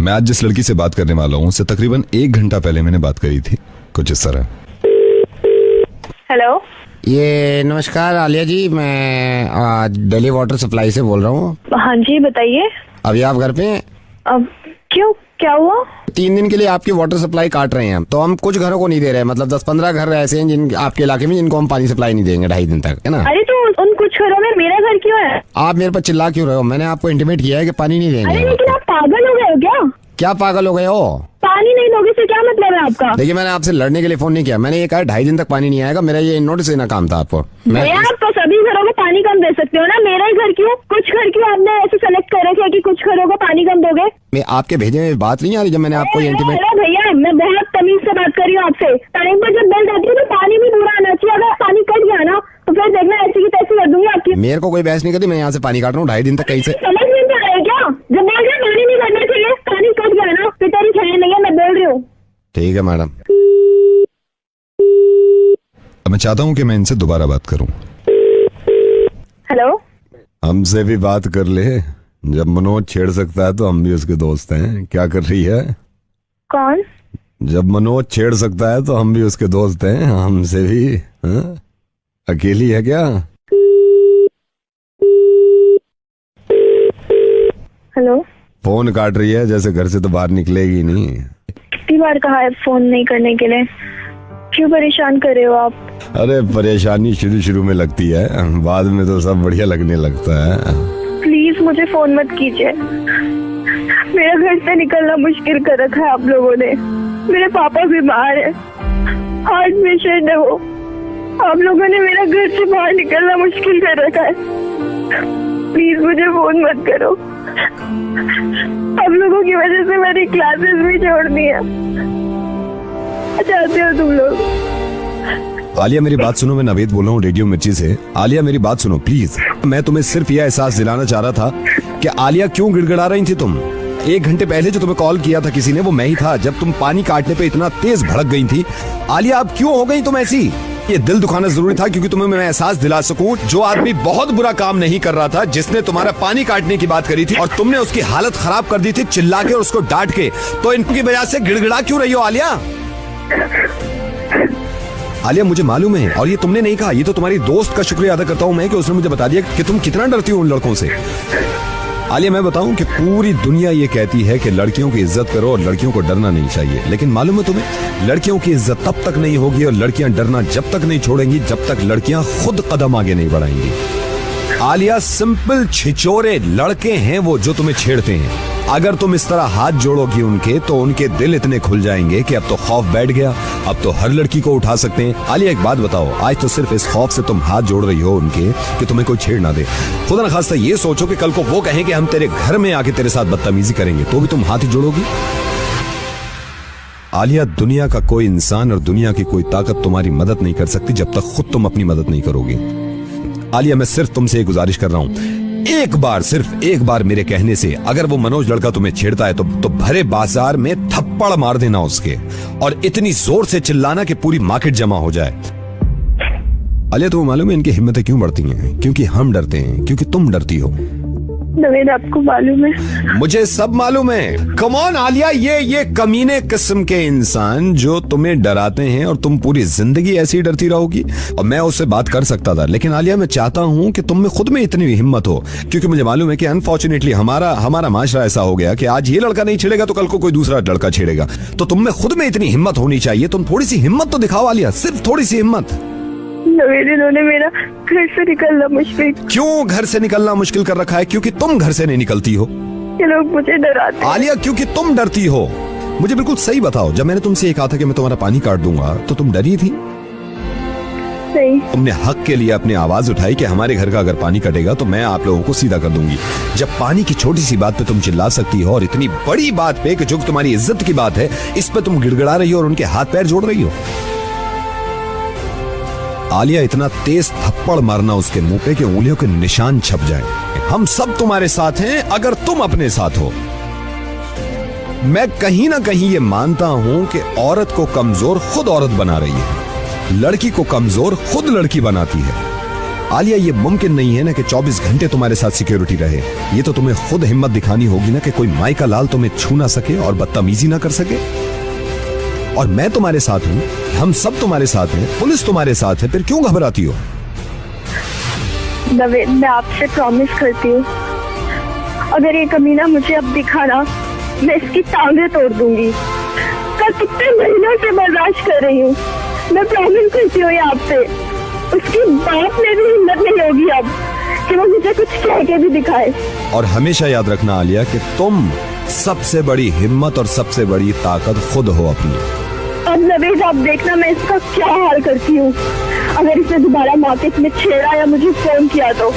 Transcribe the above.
मैं आज जिस लड़की से बात करने वाला हूँ उससे तकरीबन 1 घंटा पहले मैंने बात करी थी, कुछ इस तरह। हेलो, ये नमस्कार आलिया जी, मैं दिल्ली वाटर सप्लाई से बोल रहा हूँ। हाँ जी बताइए। अभी आप घर पे हैं? अब क्यों, क्या हुआ? 3 दिन के लिए आपकी वाटर सप्लाई काट रहे हैं, तो हम कुछ घरों को नहीं दे रहे, मतलब 10-15 घर ऐसे हैं जिन आपके इलाके में जिनको हम पानी सप्लाई नहीं देंगे 2.5 दिन तक, है ना। अरे तो उन कुछ घरों में मेरा घर क्यों है? आप मेरे पर चिल्ला क्यों रहे हो? मैंने आपको इंटीमेट किया है कि पानी नहीं देंगे। अरे लेकिन आप पागल हो गए हो क्या? क्या पागल हो गए हो? पानी नहीं दोगे से क्या मतलब है आपका? देखिए, मैंने आपसे लड़ने के लिए फोन नहीं किया, मैंने ये कहा 2.5 दिन तक पानी नहीं आएगा, मेरा ये नोटिस देना काम था आपको। आप तो सभी घरों को पानी कम दे सकते हो ना, मेरा ही घर क्यों? कुछ घर क्यों आपने ऐसे सेलेक्ट कर रखे कि कुछ घरों को पानी कम दोगे? मैं आपके भेजे में बात नहीं आ रही जब मैंने आपको इंटीमेट। भैया मैं बहुत तमीज से बात कर रही हूँ आपसे। टाइम पर जब बिल जाती है तो पानी भी पूरा आना चाहिए। अगर पानी कट गया ना तो फिर देखना ऐसी की तैसी कर दूंगी आपकी। मेरे को कोई बहस नहीं करती, मैं यहाँ से पानी काट रहा हूँ 2.5 दिन तक। कहीं से समझ नहीं आ रहा है क्या? जब बोल रहे पानी नहीं करना चाहिए, पानी कट गया ना फिर तेरी खैर नहीं है, मैं बोल रही हूँ। ठीक है मैडम। मैं चाहता हूँ कि मैं इनसे दोबारा बात करूँ। हेलो, हमसे भी बात कर ले, जब मनोज छेड़ सकता है तो हम भी उसके दोस्त हैं। क्या कर रही है? कौन? जब मनोज छेड़ सकता है तो हम भी उसके दोस्त हैं, हमसे भी। हाँ? अकेली है क्या? हेलो, फोन काट रही है जैसे घर से तो बाहर निकलेगी नहीं। कितनी बार कहा है फोन नहीं करने के लिए? क्यों परेशान कर रहे हो आप? अरे परेशानी शुरू में लगती है, बाद में तो सब बढ़िया लगने लगता है। प्लीज मुझे फोन मत कीजिए। मेरा घर से निकलना मुश्किल कर रखा है आप लोगों ने। मेरे पापा बीमार है, हार्ट पेशेंट है वो। आप लोगों ने मेरा घर से बाहर निकलना मुश्किल कर रखा है। प्लीज मुझे फोन मत करो। आप लोगों की वजह से मेरी क्लासेस भी छोड़ दी है। चाहते हो तुम लोग? आलिया मेरी बात सुनो, मैं नवेद बोल रहा हूँ रेडियो मिर्ची से। आलिया मेरी बात सुनो प्लीज। मैं तुम्हें सिर्फ यह एहसास दिलाना चाह रहा था कि आलिया क्यों गिड़गिड़ा रही थी तुम। 1 घंटे पहले जो तुम्हें कॉल किया था किसी ने, वो मैं ही था, जब तुम पानी काटने पे इतना तेज भड़क गई थी। आलिया अब क्यों हो गई तुम ऐसी? ये दिल दुखाना जरूरी था क्योंकि तुम्हें मैं एहसास दिला सकूं, जो आदमी बहुत बुरा काम नहीं कर रहा था, जिसने तुम्हारा पानी काटने की बात करी थी और तुमने उसकी हालत खराब कर दी थी चिल्ला के और उसको डांट के, तो इनकी वजह से गिड़गिड़ा क्यों रही हो आलिया? आलिया मुझे मालूम है, और ये तुमने नहीं कहा, ये तो तुम्हारी दोस्त का शुक्रिया अदा करता हूँ मैं कि उसने मुझे बता दिया कि तुम कितना डरती हो उन लड़कों से। आलिया मैं बताऊं कि पूरी दुनिया ये कहती है कि लड़कियों की इज्जत करो और लड़कियों को डरना नहीं चाहिए, लेकिन मालूम है तुम्हें, लड़कियों की इज्जत तब तक नहीं होगी और लड़कियां डरना जब तक नहीं छोड़ेंगी जब तक लड़कियां खुद कदम आगे नहीं बढ़ाएंगी। आलिया सिंपल छिचोरे लड़के हैं वो जो तुम्हें छेड़ते हैं। अगर तुम इस तरह हाथ जोड़ोगी उनके तो उनके दिल इतने खुल जाएंगे कि अब तो खौफ बैठ गया, अब तो हर लड़की को उठा सकते हैं। आलिया एक बात बताओ, आज तो सिर्फ इस खौफ से तुम हाथ जोड़ रही हो उनके कि तुम्हें कोई छेड़ ना दे। खुदा न खास्ता ये सोचो कि कल को वो कहें कि हम तेरे घर में आके तेरे साथ बदतमीजी करेंगे, तो भी तुम हाथ ही जोड़ोगी? आलिया दुनिया का कोई इंसान और दुनिया की कोई ताकत तुम्हारी मदद नहीं कर सकती जब तक खुद तुम अपनी मदद नहीं करोगी। आलिया मैं सिर्फ तुमसे एक गुजारिश कर रहा हूं, एक बार, सिर्फ एक बार मेरे कहने से अगर वो मनोज लड़का तुम्हें छेड़ता है तो भरे बाजार में थप्पड़ मार देना उसके, और इतनी जोर से चिल्लाना कि पूरी मार्केट जमा हो जाए। आलिया तुम्हें मालूम है इनकी हिम्मतें क्यों बढ़ती हैं? क्योंकि हम डरते हैं, क्योंकि तुम डरती हो। नवेद आपको मालूम है? मुझे सब मालूम है। कम ऑन आलिया, ये कमीने किस्म के इंसान जो तुम्हें डराते हैं और तुम पूरी जिंदगी ऐसी ही डरती रहोगी। और मैं उससे बात कर सकता था, लेकिन आलिया मैं चाहता हूं कि तुम में खुद में इतनी हिम्मत हो, क्योंकि मुझे मालूम है कि अनफॉर्चुनेटली हमारा माशरा ऐसा हो गया कि आज ये लड़का नहीं छेड़ेगा तो कल को कोई दूसरा लड़का छेड़ेगा। तो तुम में खुद में इतनी हिम्मत होनी चाहिए। तुम थोड़ी सी हिम्मत तो दिखाओ आलिया, सिर्फ थोड़ी सी हिम्मत। नवेद इन्होंने मेरा घर से निकलना मुश्किल। क्यों घर से निकलना मुश्किल कर रखा है? क्योंकि तुम घर से नहीं निकलती हो। ये लोग मुझे डराते हैं। आलिया क्योंकि तुम डरती हो। मुझे बिल्कुल सही बताओ, जब मैंने तुमसे ये कहा था कि मैं तुम्हारा पानी काट दूंगा तो तुम डरी थी? नहीं। तुमने हक के लिए अपनी आवाज उठाई कि हमारे घर का अगर पानी कटेगा तो मैं आप लोगों को सीधा कर दूंगी। जब पानी की छोटी सी बात पे तुम चिल्ला सकती हो और इतनी बड़ी बात पे कि जो तुम्हारी इज्जत की बात है इस पे तुम गिड़गिड़ा रही हो और उनके हाथ पैर जोड़ रही हो। आलिया इतना तेज थप्पड़ मारना उसके मुंह पे कि उंगलियों के निशान छप जाएं। हम सब तुम्हारे साथ हैं अगर तुम अपने साथ हो। मैं कहीं ना कहीं ये मानता हूं कि औरत को कमजोर खुद औरत बना रही है, लड़की को कमजोर खुद लड़की बनाती है। आलिया, ये मुमकिन नहीं है ना कि 24 घंटे तुम्हारे साथ सिक्योरिटी रहे। ये तो तुम्हें खुद हिम्मत दिखानी होगी ना कि कोई माई का लाल तुम्हें छू ना सके और बदतमीजी ना कर सके। और मैं तुम्हारे साथ हूं, हम सब तुम्हारे साथ हैं, पुलिस तुम्हारे साथ है, फिर क्यों घबराती हो? नवेद, मैं आपसे प्रॉमिस करती हूँ, अगर ये कमीना मुझे अब दिखा ना, मैं इसकी टांगे तोड़ दूंगी। कल कितने महीनों से बर्दाश्त कर रही हूँ, मैं प्रॉमिस करती हूँ आपसे। उसकी बात में भी हिम्मत नहीं होगी अब कि वो मुझे कुछ कह के भी दिखाए। और हमेशा याद रखना आलिया कि तुम सबसे बड़ी हिम्मत और सबसे बड़ी ताकत खुद हो अपनी। अब नवेद, आप देखना मैं इसका क्या हाल करती हूँ। अगर इसने दोबारा मार्केट में छेड़ा या मुझे फोन किया तो